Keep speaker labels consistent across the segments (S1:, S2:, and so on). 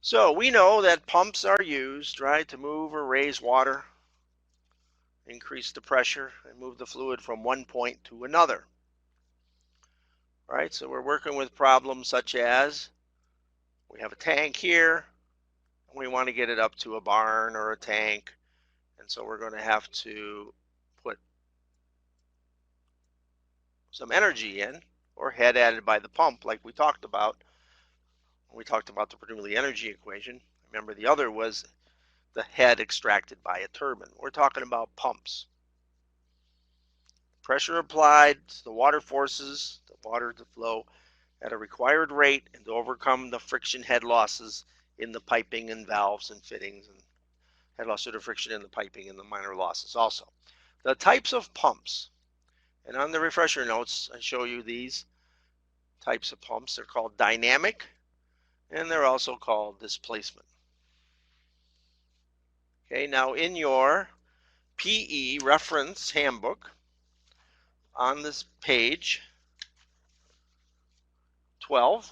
S1: So we know that pumps are used, right, to move or raise water, increase the pressure, and move the fluid from one point to another. Right, so we're working with problems such as we have a tank here, and we want to get it up to a barn or a tank, and so we're going to have to put some energy in, or head added by the pump, like we talked about when we talked about the Bernoulli energy equation. Remember, the other was the head extracted by a turbine. We're talking about pumps. Pressure applied, the water forces the water to flow at a required rate and to overcome the friction head losses in the piping and valves and fittings, and head loss due to friction in the piping and the minor losses also. The types of pumps, and on the refresher notes I show you these types of pumps. They're called dynamic, and they're also called displacement. Okay, now in your PE reference handbook, on this page 12,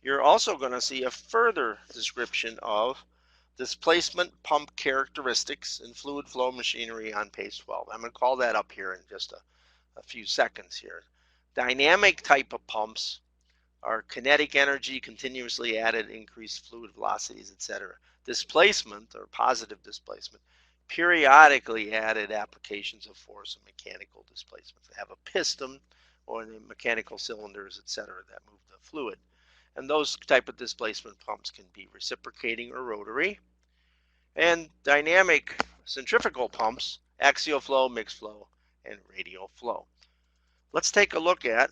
S1: you're also going to see a further description of displacement pump characteristics in fluid flow machinery on page 12. I'm going to call that up here in just a few seconds here. Dynamic type of pumps are kinetic energy, continuously added, increased fluid velocities, etc. Displacement, or positive displacement, periodically added applications of force and mechanical displacement. They have a piston or the mechanical cylinders, etc., that move the fluid. And those type of displacement pumps can be reciprocating or rotary. And dynamic centrifugal pumps, axial flow, mixed flow, and radial flow. Let's take a look at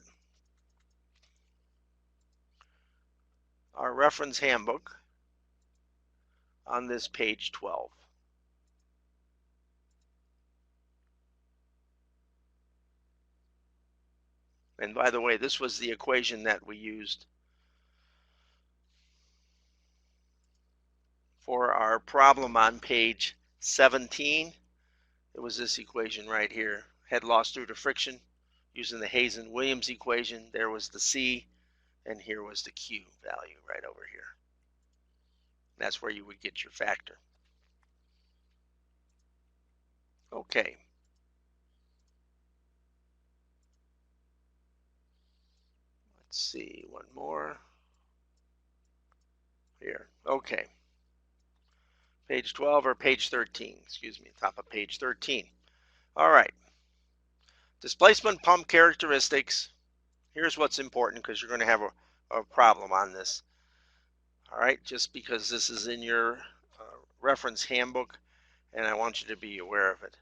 S1: our reference handbook on this page 12. And by the way, this was the equation that we used for our problem on page 17. It was this equation right here. Head loss due to friction using the Hazen-Williams equation. There was the C, and here was the Q value right over here. That's where you would get your factor. Okay. Let's see, one more. Here, okay. Page 12 or page 13, excuse me, top of page 13. All right. Displacement pump characteristics. Here's what's important, because you're going to have a problem on this. All right, just because this is in your reference handbook, and I want you to be aware of it.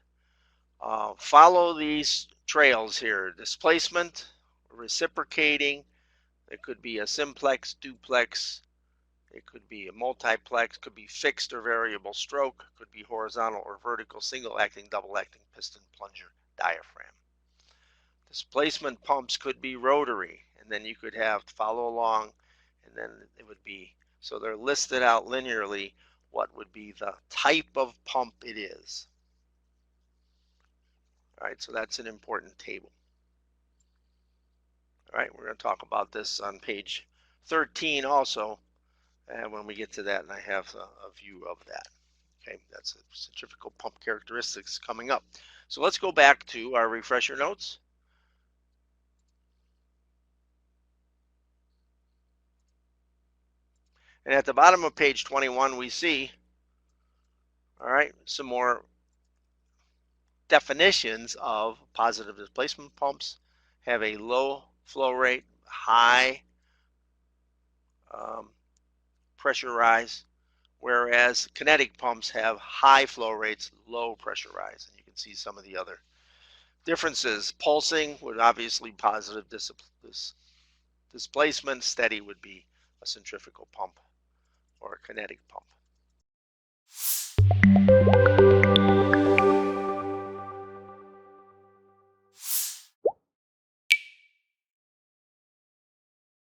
S1: Follow these trails here. Displacement, reciprocating. It could be a simplex, duplex. It could be a multiplex, could be fixed or variable stroke, could be horizontal or vertical, single acting, double acting, piston, plunger, diaphragm. Displacement pumps could be rotary, and then you could have follow along, and then it would be, so they're listed out linearly what would be the type of pump it is. All right, so that's an important table. All right, we're going to talk about this on page 13 also. And when we get to that, and I have a view of that. Okay, that's centrifugal pump characteristics coming up. So let's go back to our refresher notes. And at the bottom of page 21, we see, all right, some more definitions of positive displacement pumps. Have a low flow rate, high pressure rise, whereas kinetic pumps have high flow rates, low pressure rise. And you can see some of the other differences. Pulsing would obviously positive displacement. Steady would be a centrifugal pump or a kinetic pump.